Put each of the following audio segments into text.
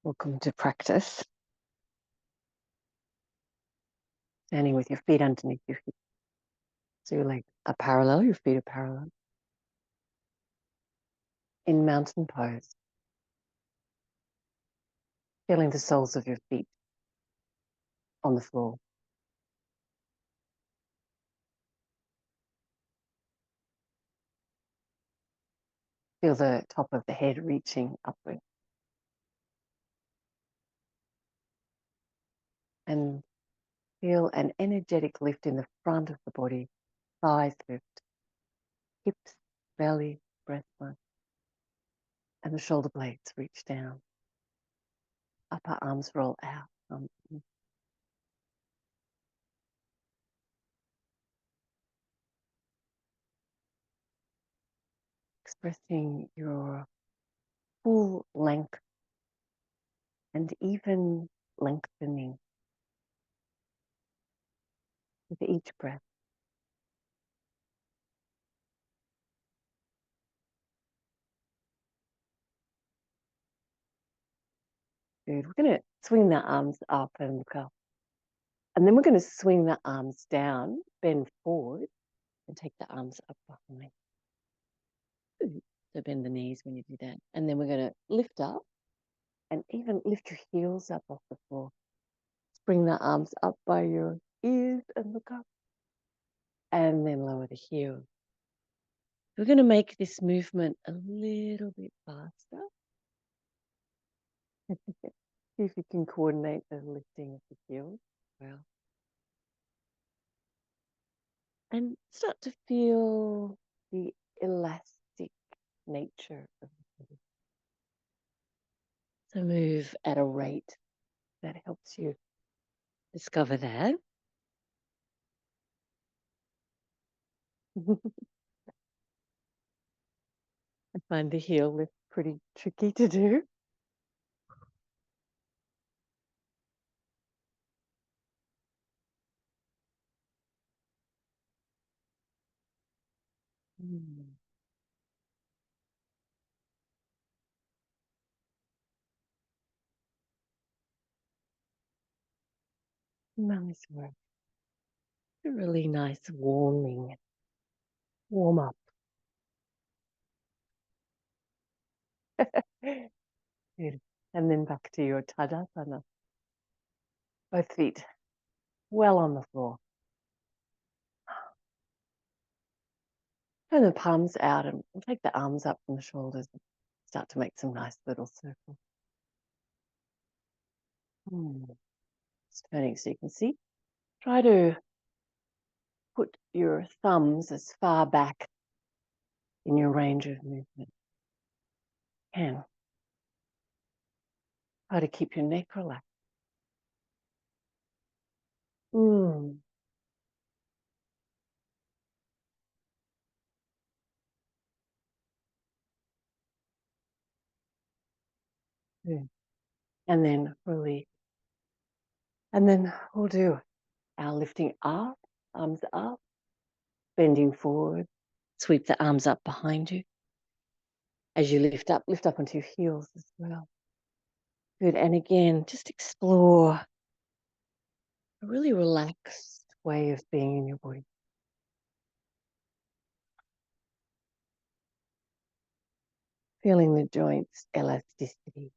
Welcome to practice. Standing with your feet underneath your hips. So your legs are parallel, your feet are parallel. In mountain pose. Feeling the soles of your feet on the floor. Feel the top of the head reaching upward. And feel an energetic lift in the front of the body. Thighs lift. Hips, belly, breastbone. And the shoulder blades reach down. Upper arms roll out. Expressing your full length and even lengthening with each breath. Good. We're going to swing the arms up and look up. And then we're going to swing the arms down, bend forward, and take the arms up behind. So bend the knees when you do that. And then we're going to lift up and even lift your heels up off the floor. Bring the arms up by your ears and look up. And then lower the heels. We're going to make this movement a little bit faster. See if you can coordinate the lifting of the heels well. And start to feel the elastic nature of the body. So move at a rate that helps you discover that. I find the heel lift pretty tricky to do. Nice work. A really nice warm up. Good. And then back to your Tadasana. Both feet well on the floor. Turn the palms out and we'll take the arms up from the shoulders and start to make some nice little circles. Just turning so you can see. Try to put your thumbs as far back in your range of movement. And try to keep your neck relaxed. Good. And then release. And then we'll do our lifting up, arms up, bending forward. Sweep the arms up behind you. As you lift up onto your heels as well. Good. And again, just explore a really relaxed way of being in your body. Feeling the joints' elasticity.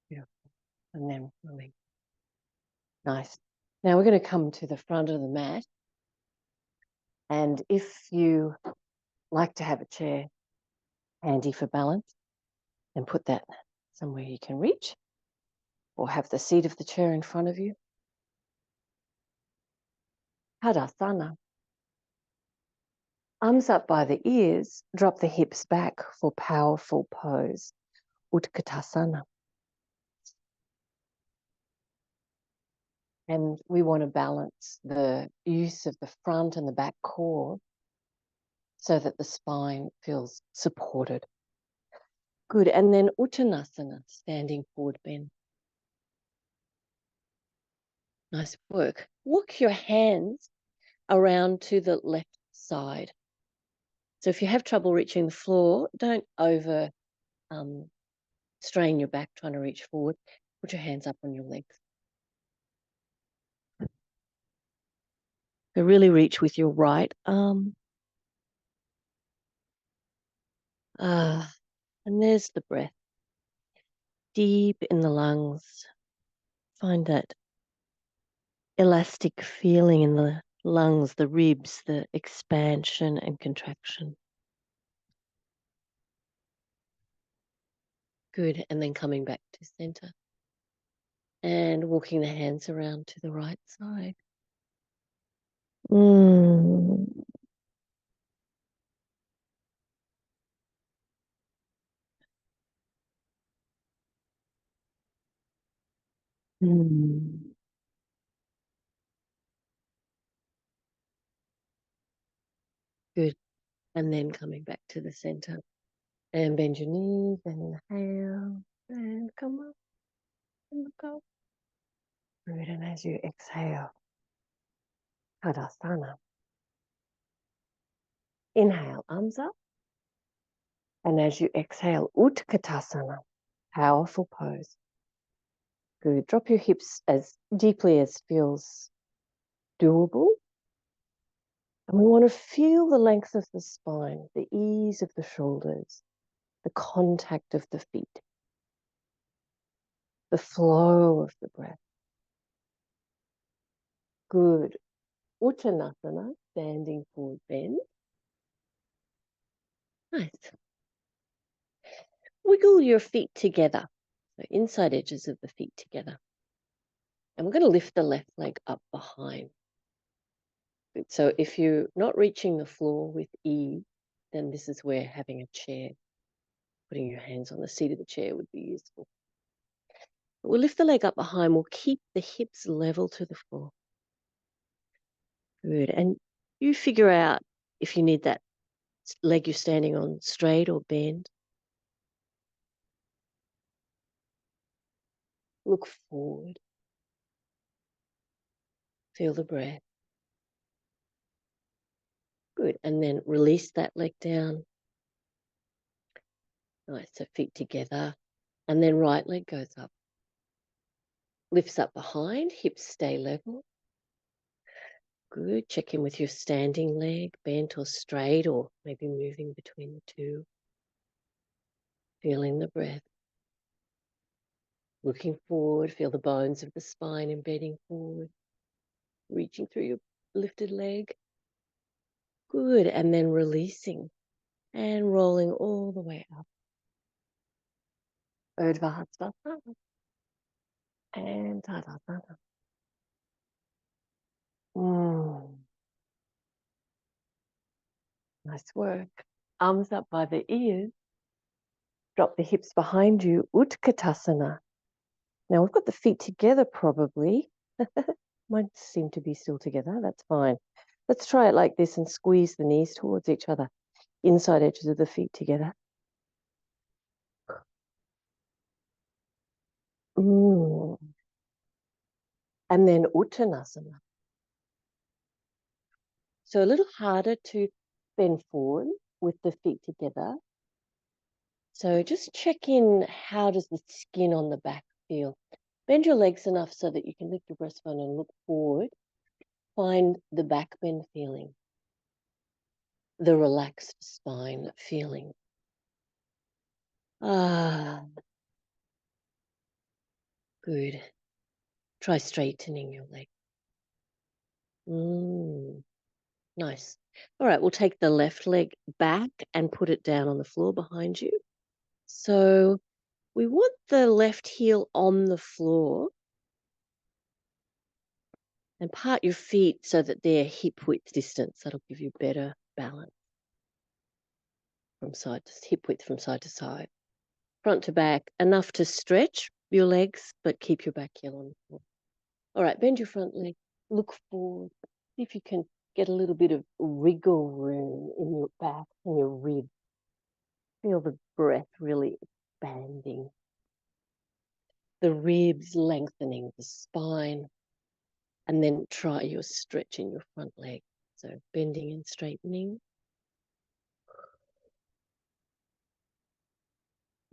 Beautiful. And then release. Nice. Now we're going to come to the front of the mat. And if you like to have a chair handy for balance, then put that somewhere you can reach, or have the seat of the chair in front of you. Tadasana. Arms up by the ears, drop the hips back for powerful pose. Utkatasana. And we want to balance the use of the front and the back core so that the spine feels supported. Good. And then Uttanasana, standing forward bend. Nice work. Walk your hands around to the left side. So if you have trouble reaching the floor, don't over strain your back trying to reach forward. Put your hands up on your legs. So really reach with your right arm. And there's the breath. Deep in the lungs. Find that elastic feeling in the lungs, the ribs, the expansion and contraction. Good. And then coming back to center. And walking the hands around to the right side. Mm. Mm. Good. And then coming back to the center. And bend your knees and inhale. And come up and look up. Good. And as you exhale, Tadasana. Inhale, arms up. And as you exhale, Utkatasana. Powerful pose. Good. Drop your hips as deeply as feels doable. And we want to feel the length of the spine, the ease of the shoulders, the contact of the feet, the flow of the breath. Good. Uttanasana, standing forward bend. Nice. Wiggle your feet together. So inside edges of the feet together. And we're going to lift the left leg up behind. So if you're not reaching the floor with ease, then this is where having a chair, putting your hands on the seat of the chair would be useful. But we'll lift the leg up behind. We'll keep the hips level to the floor. Good. And you figure out if you need that leg you're standing on straight or bend. Look forward. Feel the breath. Good. And then release that leg down. Nice. So feet together. And then right leg goes up. Lifts up behind. Hips stay level. Good. Check in with your standing leg, bent or straight, or maybe moving between the two. Feeling the breath. Looking forward. Feel the bones of the spine embedding forward. Reaching through your lifted leg. Good. And then releasing and rolling all the way up. Urdhva Hastasana and Tadasana. Nice work. Arms up by the ears. Drop the hips behind you. Utkatasana. Now we've got the feet together probably. Mine seem to be still together. That's fine. Let's try it like this and squeeze the knees towards each other. Inside edges of the feet together. And then Uttanasana. So a little harder to bend forward with the feet together. So just check in, how does the skin on the back feel? Bend your legs enough so that you can lift your breastbone and look forward. Find the back bend feeling, the relaxed spine feeling. Good. Try straightening your leg. Nice. All right, we'll take the left leg back and put it down on the floor behind you. So we want the left heel on the floor, and part your feet so that they're hip width distance. That'll give you better balance from side to hip width from side to side. Front to back, enough to stretch your legs, but keep your back heel on the floor. All right, bend your front leg, look forward. See if you can get a little bit of wriggle room in your back and your ribs. Feel the breath really expanding. The ribs lengthening, the spine. And then try your stretch in your front leg. So bending and straightening.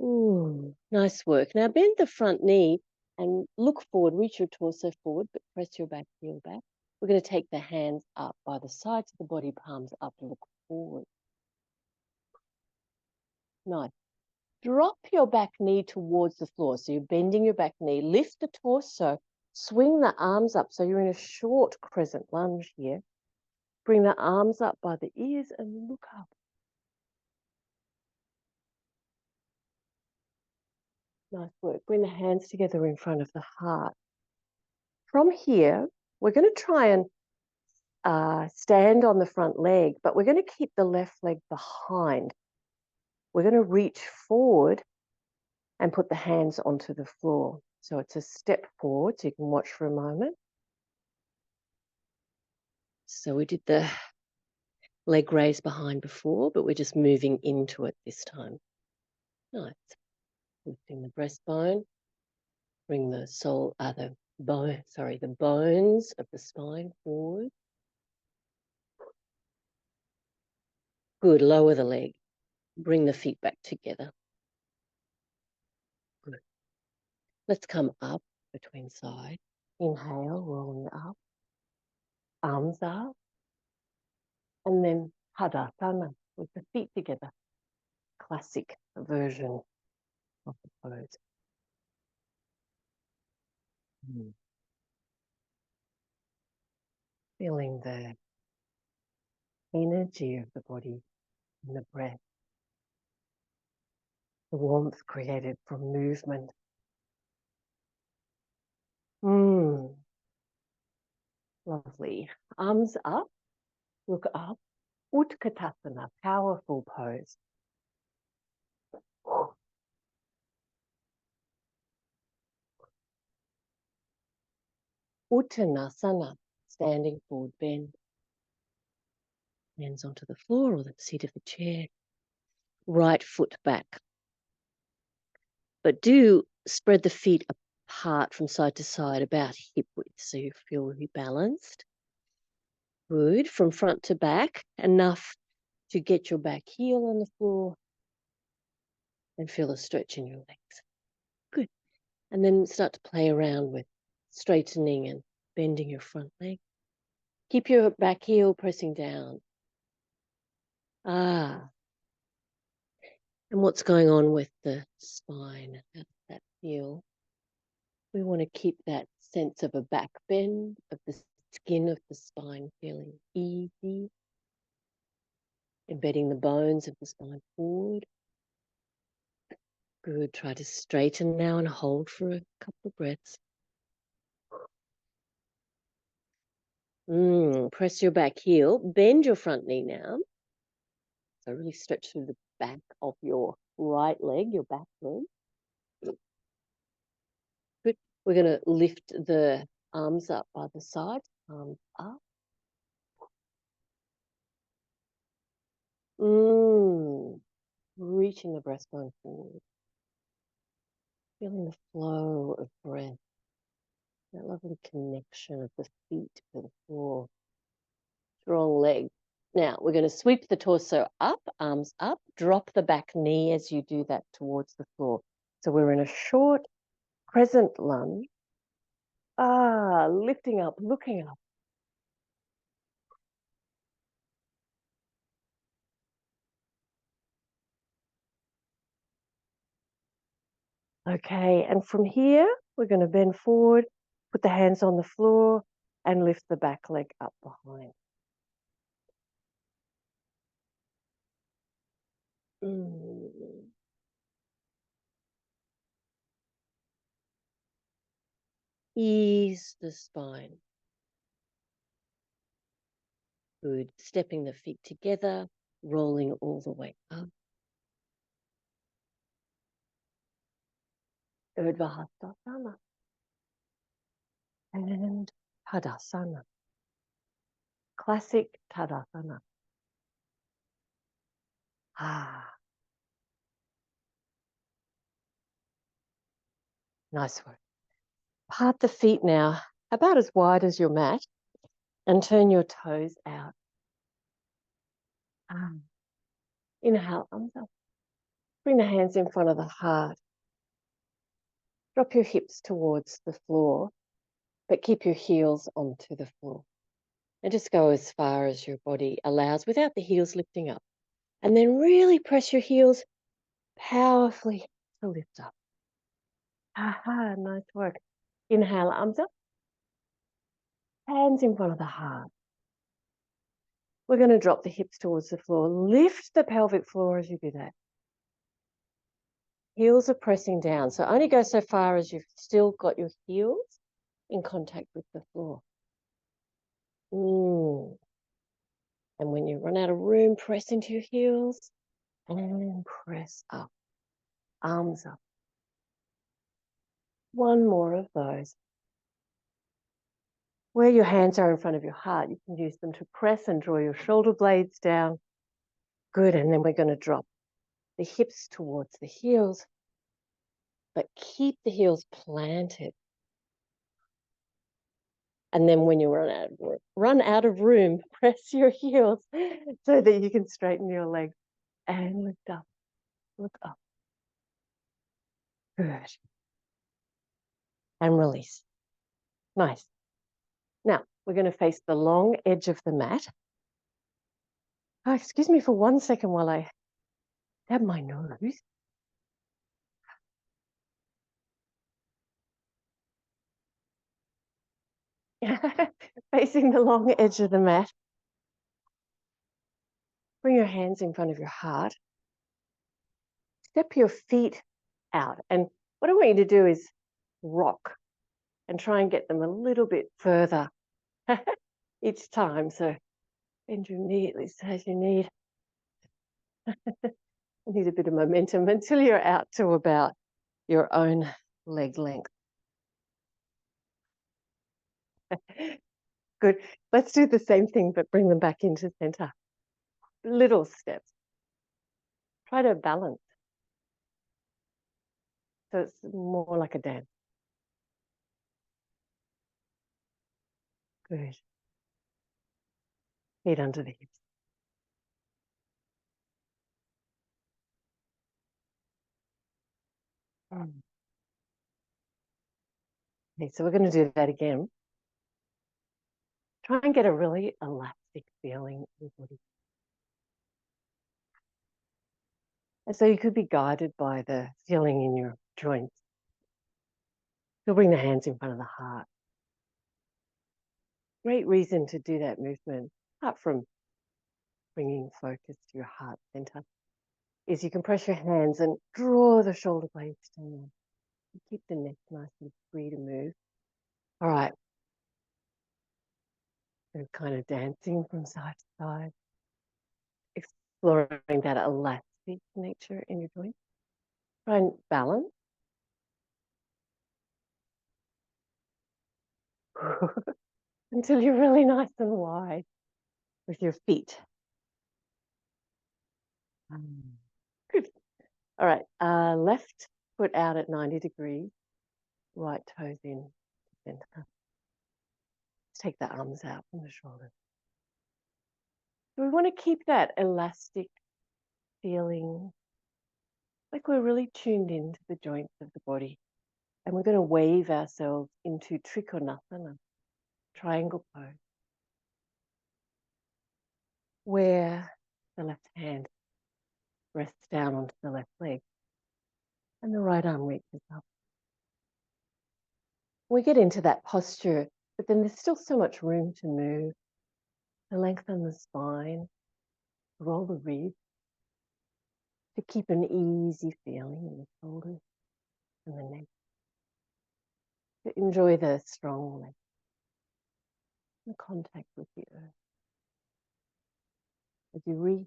Ooh, nice work. Now bend the front knee and look forward, reach your torso forward, but press your back heel back. We're going to take the hands up by the sides of the body, palms up, and look forward. Nice. Drop your back knee towards the floor. So you're bending your back knee, lift the torso, swing the arms up. So you're in a short crescent lunge here. Bring the arms up by the ears and look up. Nice work. Bring the hands together in front of the heart. From here, we're going to try and stand on the front leg, but we're going to keep the left leg behind. We're going to reach forward and put the hands onto the floor. So it's a step forward, so you can watch for a moment. So we did the leg raise behind before, but we're just moving into it this time. Nice. Lifting the breastbone. Bring the the bones of the spine forward. Good. Lower the leg. Bring the feet back together. Good. Let's come up between sides. Inhale, rolling up. Arms up. And then Tadasana with the feet together. Classic version of the pose. Feeling the energy of the body and the breath. The warmth created from movement. Lovely. Arms up, look up. Utkatasana, powerful pose. Uttanasana, standing forward bend. Hands onto the floor or the seat of the chair. Right foot back. But do spread the feet apart from side to side, about hip width, so you feel really balanced. Good. From front to back, enough to get your back heel on the floor and feel a stretch in your legs. Good. And then start to play around with straightening and bending your front leg. Keep your back heel pressing down. And what's going on with the spine? How does that feel? We want to keep that sense of a back bend, of the skin of the spine feeling easy. Embedding the bones of the spine forward. Good. Try to straighten now and hold for a couple of breaths. Press your back heel. Bend your front knee now. So really stretch through the back of your right leg, your back leg. Good. We're going to lift the arms up by the side. Arms up. Reaching the breastbone forward. Feeling the flow of breath. That lovely connection of the feet to the floor. Strong leg. Now we're going to sweep the torso up, arms up, drop the back knee as you do that towards the floor. So we're in a short crescent lunge. Lifting up, looking up. Okay, and from here, we're going to bend forward, put the hands on the floor, and lift the back leg up behind. Ease the spine. Good. Stepping the feet together, rolling all the way up. Urdhva Hastasana. And Tadasana. Classic Tadasana. Nice work. Part the feet now about as wide as your mat, and turn your toes out. Inhale, arms up. Bring the hands in front of the heart. Drop your hips towards the floor, but keep your heels onto the floor. And just go as far as your body allows without the heels lifting up. And then really press your heels powerfully to lift up. Aha, nice work. Inhale, arms up. Hands in front of the heart. We're going to drop the hips towards the floor. Lift the pelvic floor as you do that. Heels are pressing down. So only go so far as you've still got your heels in contact with the floor. And when you run out of room, press into your heels and press up. Arms up. One more of those. Where your hands are in front of your heart, you can use them to press and draw your shoulder blades down. Good. And then we're going to drop the hips towards the heels, but keep the heels planted. And then when you run out of room, press your heels so that you can straighten your legs and lift up. Look up. Good. And release. Nice. Now, we're going to face the long edge of the mat. Oh, excuse me for 1 second while I dab my nose. Facing the long edge of the mat. Bring your hands in front of your heart. Step your feet out. And what I want you to do is rock and try and get them a little bit further each time. So bend your knee at least as you need. You need a bit of momentum until you're out to about your own leg length. Good. Let's do the same thing, but bring them back into center. Little steps. Try to balance. So it's more like a dance. Good. Feet under the hips. Okay, so we're going to do that again. Try and get a really elastic feeling in your body. And so you could be guided by the feeling in your joints. You'll bring the hands in front of the heart. Great reason to do that movement, apart from bringing focus to your heart center, is you can press your hands and draw the shoulder blades down. Keep the neck nice and free to move. All right. So kind of dancing from side to side, exploring that elastic nature in your joints. Try and balance. Until you're really nice and wide with your feet. Good. All right. Left foot out at 90 degrees. Right toes in center. Let's take the arms out from the shoulders. So we want to keep that elastic feeling, like we're really tuned into the joints of the body. And we're going to wave ourselves into trikonasana, triangle pose, where the left hand rests down onto the left leg and the right arm reaches up. We get into that posture, but then there's still so much room to move, to lengthen the spine, roll the ribs, to keep an easy feeling in the shoulders and the neck, to enjoy the strong leg, the contact with the earth. As you reach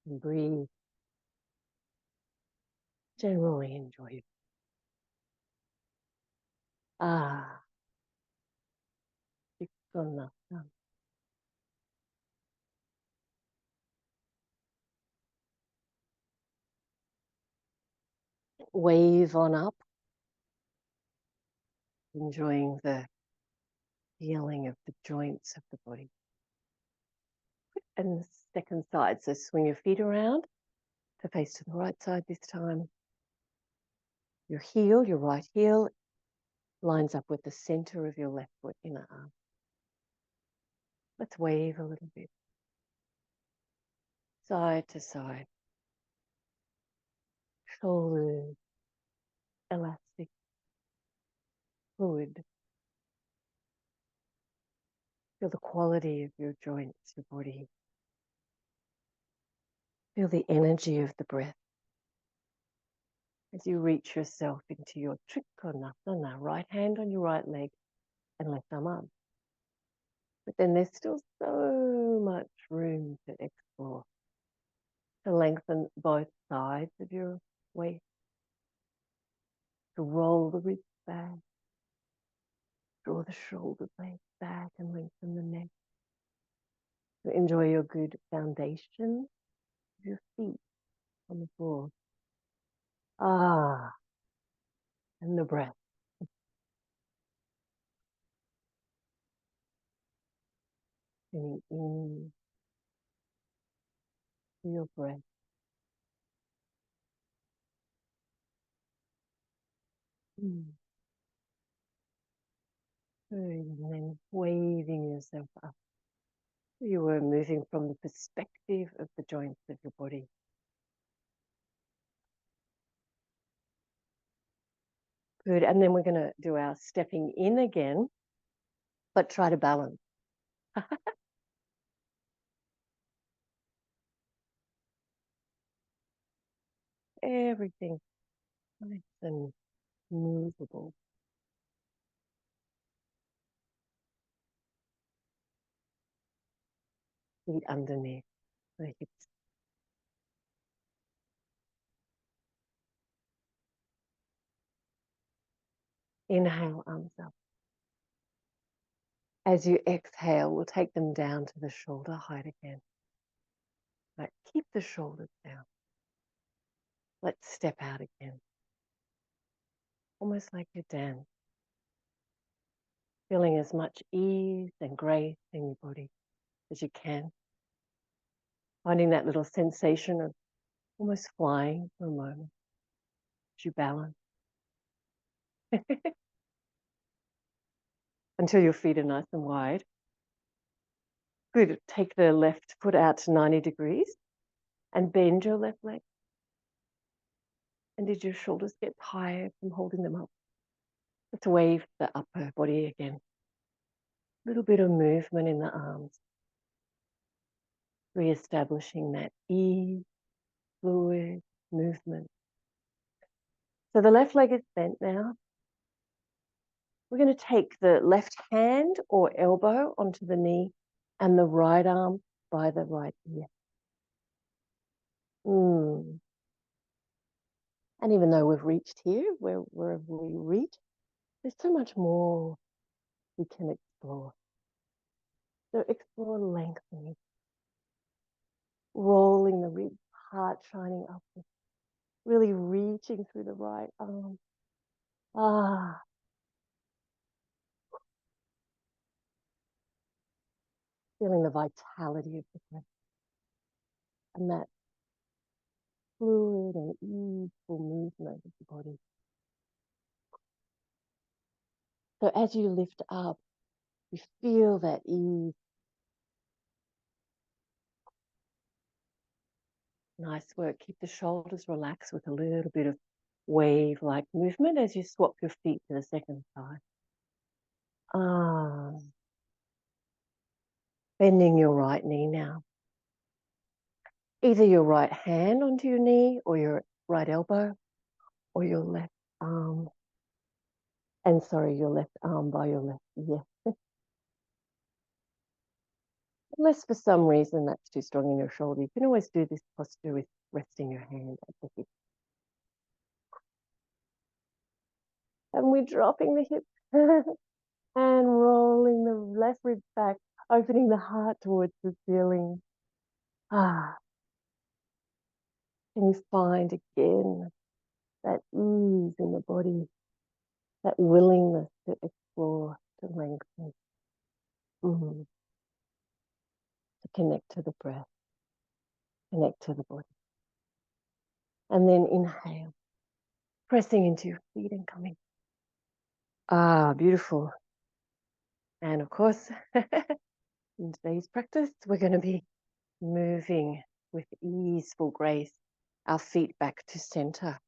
and breathe, generally enjoy it. Trikonasana. Wave on up. enjoying the feeling of the joints of the body. And the second side, so swing your feet around to face to the right side this time. Your heel, your right heel, lines up with the center of your left foot, inner arm. Let's wave a little bit. Side to side. Shoulders, elastic, fluid. Feel the quality of your joints, your body. Feel the energy of the breath as you reach yourself into your trikonasana, right hand on your right leg and left arm up. But then there's still so much room to explore. To lengthen both sides of your waist, to roll the ribs back, draw the shoulder blades back and lengthen the neck. To enjoy your good foundation of your feet on the floor. Ah, and the breath. Feeling in to your breath. Good. And then waving yourself up. You were moving from the perspective of the joints of your body. Good. And then we're going to do our stepping in again, but try to balance. Everything nice and movable. Feet underneath the hips. Inhale, arms up. As you exhale, we'll take them down to the shoulder height again. But keep the shoulders down. Let's step out again. Almost like you dance. Feeling as much ease and grace in your body as you can. Finding that little sensation of almost flying for a moment as you balance. Until your feet are nice and wide. Good. Take the left foot out to 90 degrees and bend your left leg. And did your shoulders get tired from holding them up? Let's wave the upper body again. A little bit of movement in the arms. Re-establishing that ease, fluid movement. So the left leg is bent now. We're going to take the left hand or elbow onto the knee and the right arm by the right ear. And even though we've reached here, wherever we reach, there's so much more we can explore. So explore lengthening, rolling the ribs, heart shining upwards, really reaching through the right arm. Feeling the vitality of the breath and that fluid and easeful movement of the body. So as you lift up, you feel that ease. Nice work. Keep the shoulders relaxed with a little bit of wave-like movement as you swap your feet to the second side. Bending your right knee now. Either your right hand onto your knee or your right elbow or your left arm. And sorry, your left arm by your left ear. Unless for some reason that's too strong in your shoulder, you can always do this posture with resting your hand at the hip. And we're dropping the hip and rolling the left rib back, opening the heart towards the ceiling. Can you find again that ease in the body? that willingness to explore, to lengthen, to connect to the breath, connect to the body. And then inhale, pressing into your feet and coming. Ah, beautiful. And of course, in today's practice, we're going to be moving with easeful grace our feet back to center.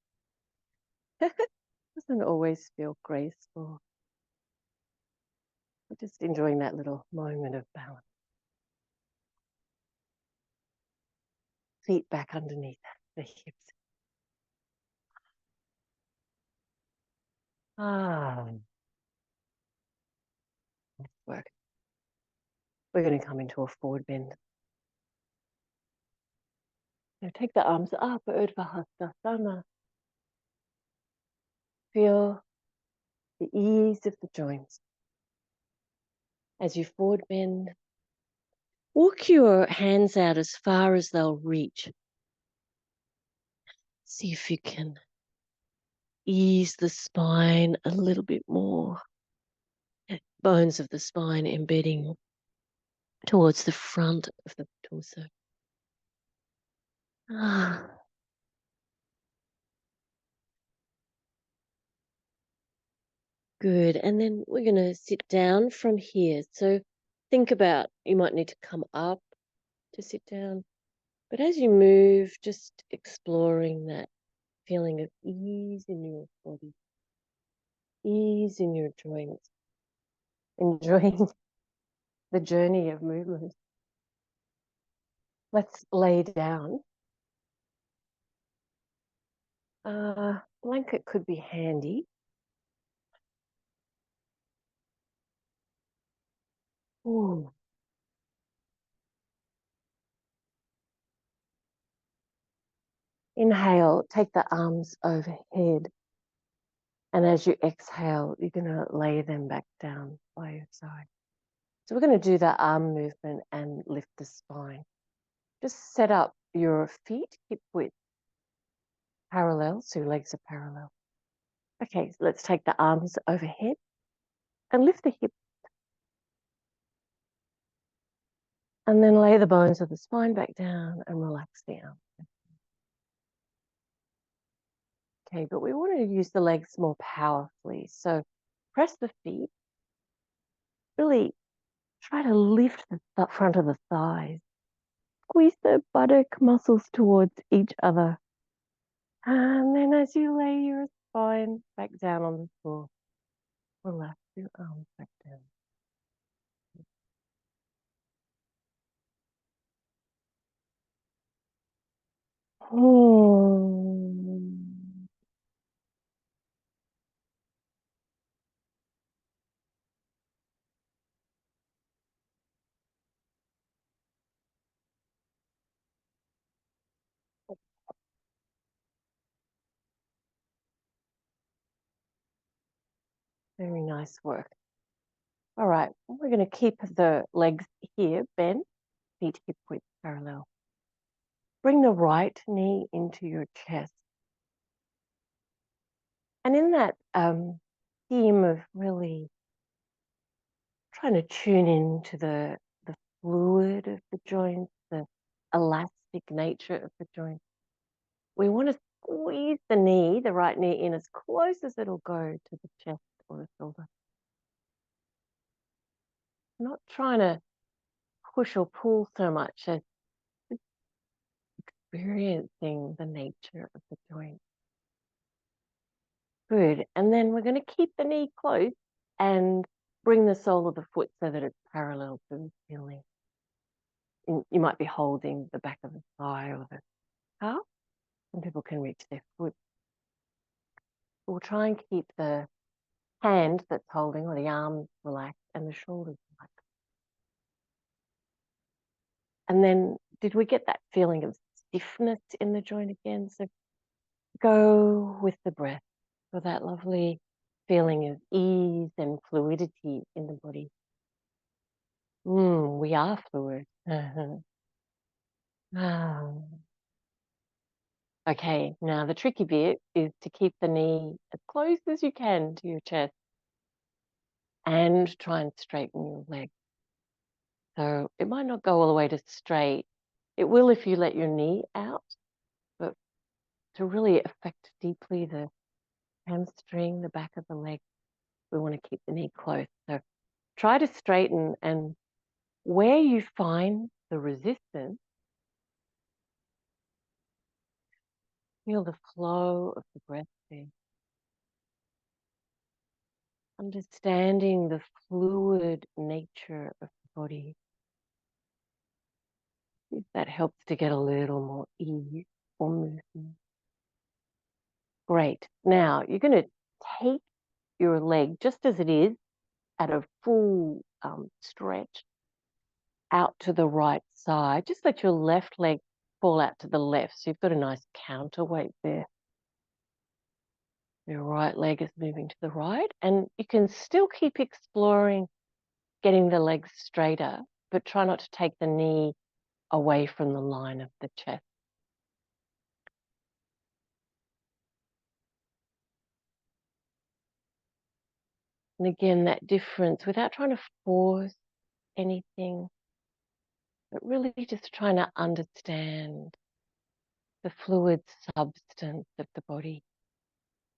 Doesn't always feel graceful. We're just enjoying that little moment of balance. Feet back underneath the hips. Ah, nice work. We're going to come into a forward bend. So take the arms up, Urdhva Hastasana. Feel the ease of the joints. As you forward bend, walk your hands out as far as they'll reach. See if you can ease the spine a little bit more. Bones of the spine embedding towards the front of the torso. Ah. Good. And then we're going to sit down from here. So think about, you might need to come up to sit down. But as you move, just exploring that feeling of ease in your body, ease in your joints, enjoying the journey of movement. Let's lay down. Blanket could be handy. Ooh. Inhale, take the arms overhead. And as you exhale, you're going to lay them back down by your side. So we're going to do the arm movement and lift the spine. Just set up your feet hip width parallel, so your legs are parallel. Okay, so let's take the arms overhead and lift the hip. And then lay the bones of the spine back down and relax the arms. Okay, but we want to use the legs more powerfully. So press the feet. Really try to lift the front of the thighs. Squeeze the buttock muscles towards each other. And then as you lay your spine back down on the floor, relax your arms back down. Very nice work. All right, we're going to keep the legs here, bent, feet hip width parallel. Bring the right knee into your chest. And in that theme of really trying to tune into the fluid of the joints, the elastic nature of the joint, we want to squeeze the knee, the right knee, in as close as it'll go to the chest or the shoulder. Not trying to push or pull so much as experiencing the nature of the joint. Good. And then we're going to keep the knee close and bring the sole of the foot so that it's parallel to the ceiling. You might be holding the back of the thigh or the calf. Some people can reach their foot. We'll try and keep the hand that's holding or the arms relaxed and the shoulders relaxed. And then did we get that feeling of stiffness in the joint again? So go with the breath for that lovely feeling of ease and fluidity in the body. We are fluid. Ah. Okay, now the tricky bit is to keep the knee as close as you can to your chest and try and straighten your leg. So it might not go all the way to straight. It will if you let your knee out, but to really affect deeply the hamstring, the back of the leg, we want to keep the knee close. So try to straighten, and where you find the resistance, feel the flow of the breath there. Understanding the fluid nature of the body. If that helps to get a little more ease or movement. Great. Now you're going to take your leg just as it is at a full stretch out to the right side. Just let your left leg fall out to the left. So you've got a nice counterweight there. Your right leg is moving to the right, and you can still keep exploring getting the legs straighter, but try not to take the knee away from the line of the chest. And again, that difference without trying to force anything, but really just trying to understand the fluid substance of the body,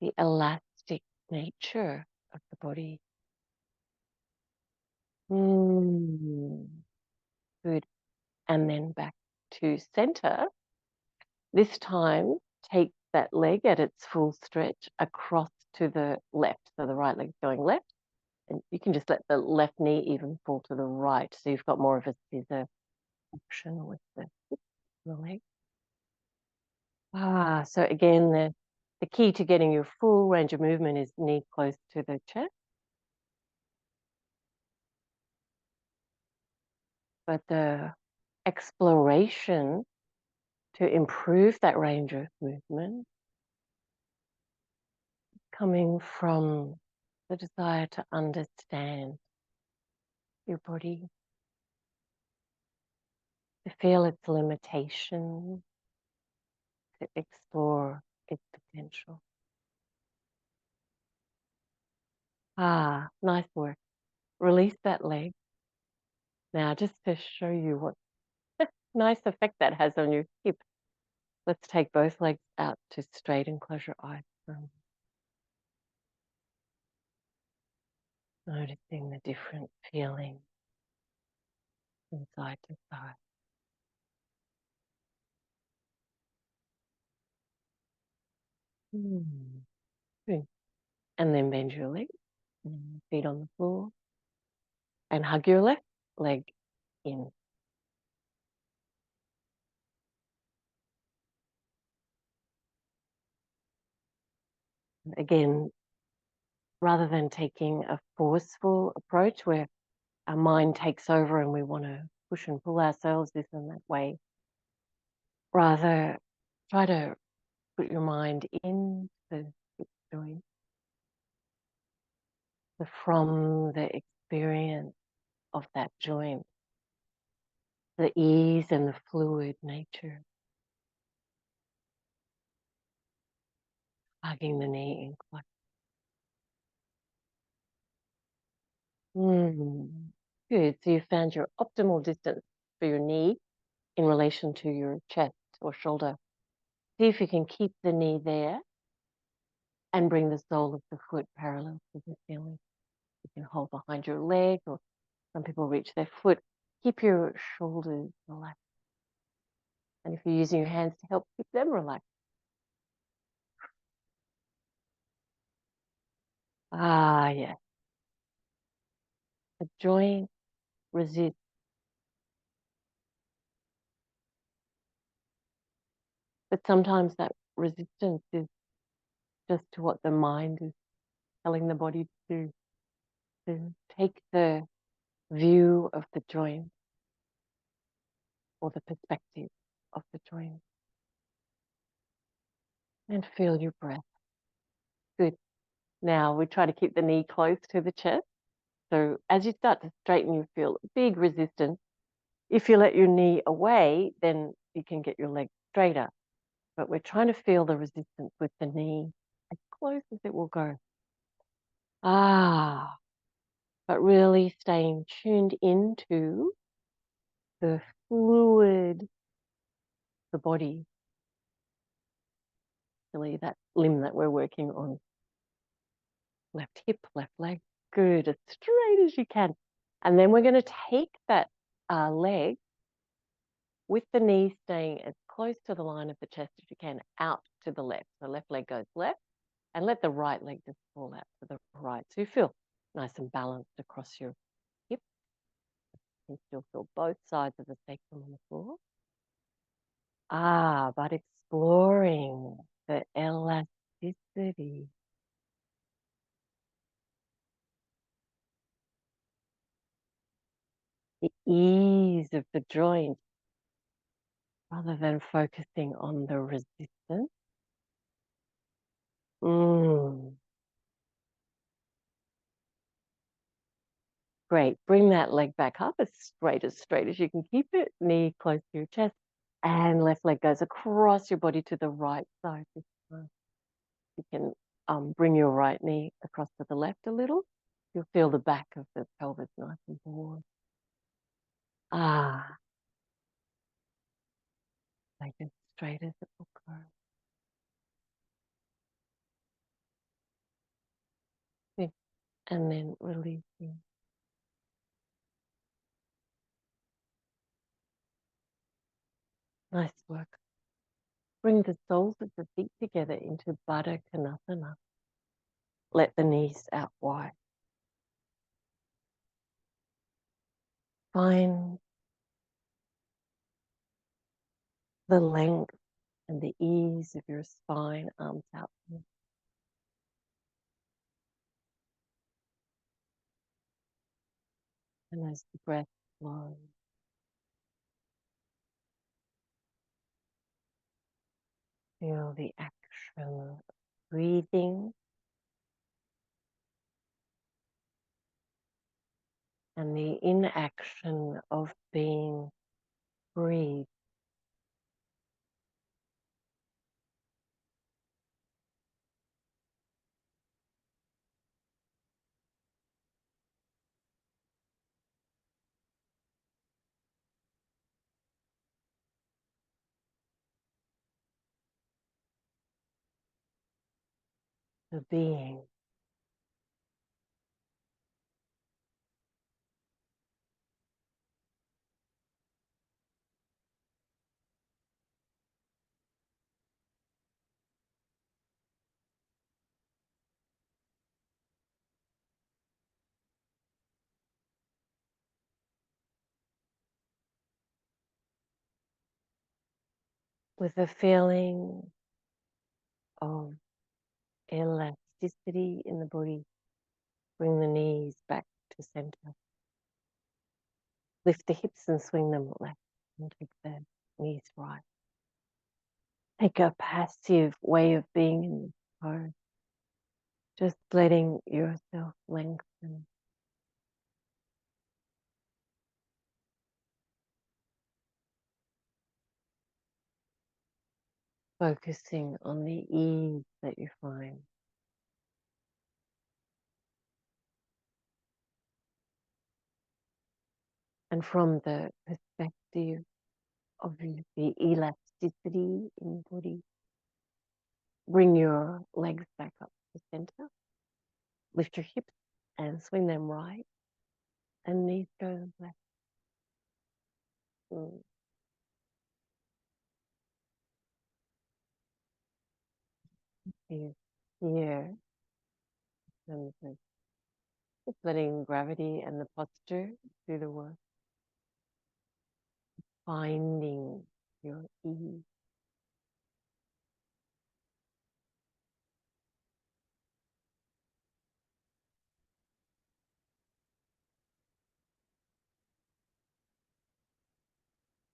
the elastic nature of the body. Good. And then back to center. This time, take that leg at its full stretch across to the left. So the right leg's going left. And you can just let the left knee even fall to the right. So you've got more of a scissor action with the leg. So again, the key to getting your full range of movement is knee close to the chest. But the exploration to improve that range of movement coming from the desire to understand your body, to feel its limitations, to explore its potential. Nice work. Release that leg. Now, just to show you what nice effect that has on your hip, let's take both legs out to straight and close your eyes. Noticing the different feelings from side to side. Good. And then bend your leg, feet on the floor, and hug your left leg in. Again, rather than taking a forceful approach where our mind takes over and we want to push and pull ourselves this and that way, rather try to put your mind in the joint, from the experience of that joint, the ease and the fluid nature, hugging the knee in close. Good. So you found your optimal distance for your knee in relation to your chest or shoulder. See if you can keep the knee there and bring the sole of the foot parallel to the ceiling. You can hold behind your leg, or some people reach their foot. Keep your shoulders relaxed. And if you're using your hands to help, keep them relaxed. Yes. The joint resists. But sometimes that resistance is just to what the mind is telling the body to do. To take the view of the joint or the perspective of the joint and feel your breath. Good. Now we try to keep the knee close to the chest. So as you start to straighten, you feel big resistance. If you let your knee away, then you can get your leg straighter. but we're trying to feel the resistance with the knee as close as it will go. But really staying tuned into the fluid, the body, really that limb that we're working on. Left hip, left leg, good, as straight as you can. And then we're going to take that leg with the knee staying as close to the line of the chest as you can, out to the left. So left leg goes left, and let the right leg just fall out to the right. So you feel nice and balanced across your hip. You still feel both sides of the sacrum on the floor. But exploring the elasticity. The ease of the joint, rather than focusing on the resistance. Great. Bring that leg back up as straight as you can keep it. Knee close to your chest. And left leg goes across your body to the right side this time. You can bring your right knee across to the left a little. You'll feel the back of the pelvis nice and warm. Like as straight as it will go. Good. And then releasing. Nice work. Bring the soles of the feet together into Baddha Konasana. Let the knees out wide. Find the length and the ease of your spine, arms out. And as the breath flows, feel the action of breathing and the inaction of being breathed. The being. With a feeling of elasticity in the body, bring the knees back to center. Lift the hips and swing them left and take the knees right. Take a passive way of being in this pose. Just letting yourself lengthen. Focusing on the ease that you find. And from the perspective of the elasticity in the body, bring your legs back up to center. Lift your hips and swing them right. And knees go left. Here. And just letting gravity and the posture do the work. Finding your ease.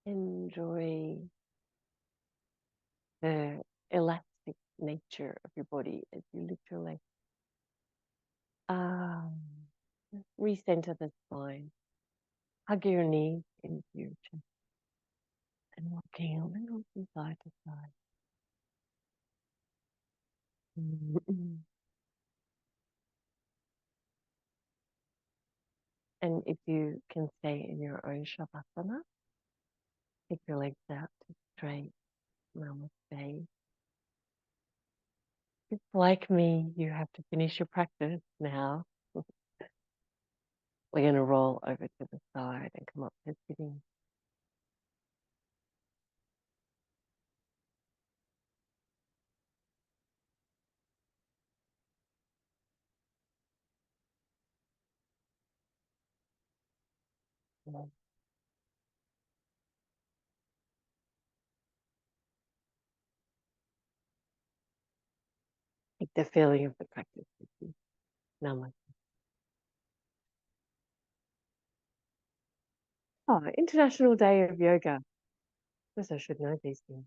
Enjoy the elastic nature of your body as you lift your legs. Recenter the spine. Hug your knees into your chest and rocking a little from side to side. Mm. And if you can stay in your own shavasana, take your legs out to straight namaste. If, like me, you have to finish your practice now, we're going to roll over to the side and come up to sitting. Take the feeling of the practice with you. Namaste. Oh, International Day of Yoga. Guess I should know these things.